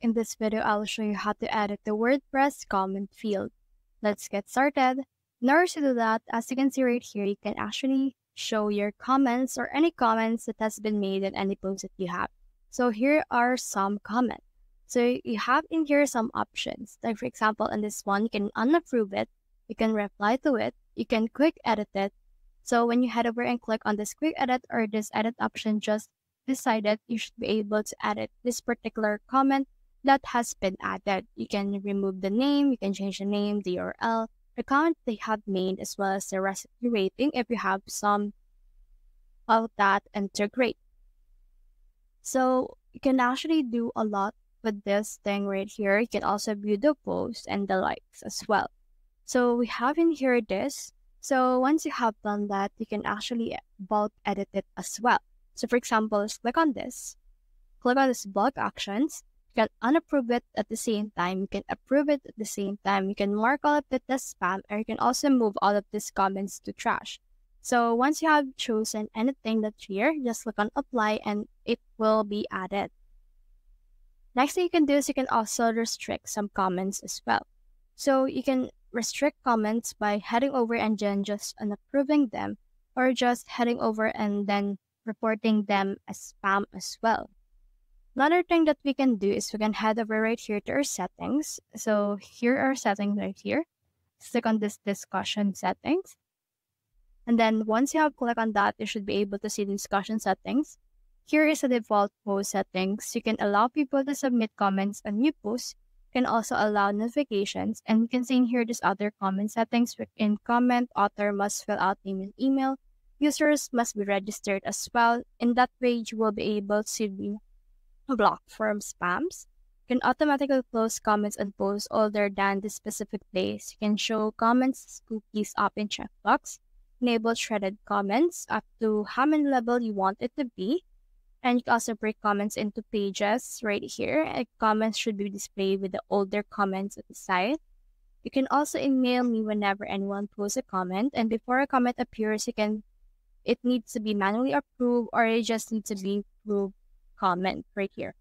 In this video, I'll show you how to edit the WordPress comment field. Let's get started. In order to do that, as you can see right here, you can actually show your comments or any comments that has been made in any post that you have. So here are some comments. So you have in here some options. Like for example, in this one, you can unapprove it, you can reply to it, you can quick edit it. So when you head over and click on this quick edit or this edit option, just decided you should be able to edit this particular comment that has been added. You can remove the name, you can change the name, the URL, the comment they have made, as well as the recipe rating if you have some of that integrate. So you can actually do a lot with this thing right here. You can also view the post and the likes as well. So we have in here this. So once you have done that, you can actually bulk edit it as well. So for example, let's click on this bulk actions. You can unapprove it at the same time. You can approve it at the same time. You can mark all of it as spam, or you can also move all of these comments to trash. So once you have chosen anything that's here, just click on apply and it will be added. Next thing you can do is you can also restrict some comments as well. So you can restrict comments by heading over and then just unapproving them, or just heading over and then reporting them as spam as well. Another thing that we can do is we can head over right here to our settings. So here are settings right here. Click on this discussion settings. And then once you have clicked on that, you should be able to see the discussion settings. Here is the default post settings. You can allow people to submit comments on new posts. You can also allow notifications. And you can see in here this other comment settings. In comment, author must fill out name and email. Users must be registered as well. In that way, you will be able to be blocked from spams. You can automatically close comments and posts older than the specific days. You can show comments cookies up in checkbox. Enable threaded comments up to how many level you want it to be. And you can also break comments into pages right here. Comments should be displayed with the older comments at the side. You can also email me whenever anyone posts a comment. And before a comment appears, it needs to be manually approved, or it just needs to be approved comment right here.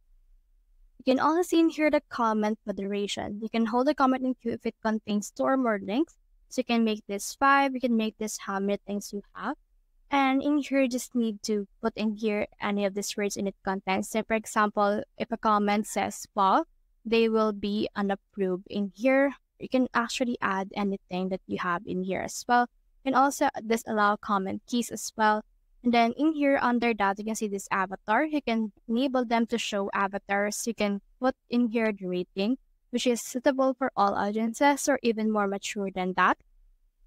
You can also see in here the comment moderation. You can hold a comment in queue if it contains 2 or more links. So you can make this 5, you can make this how many things you have. And in here, you just need to put in here any of these words in it contains. So for example, if a comment says Paul, they will be unapproved in here. You can actually add anything that you have in here as well. You can also disallow comment keys as well. And then in here under that, you can see this avatar. You can enable them to show avatars. You can put in here the rating, which is suitable for all audiences or even more mature than that.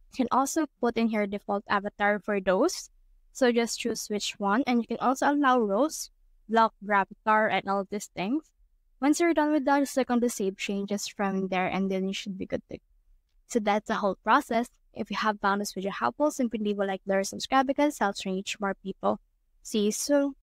You can also put in here default avatar for those. So just choose which one. And you can also allow rows, block avatar, and all of these things. Once you're done with that, just click on the save changes from there, and then you should be good to go. So that's the whole process. If you have found this video helpful, simply leave a like, or subscribe because it helps reach more people. See you soon.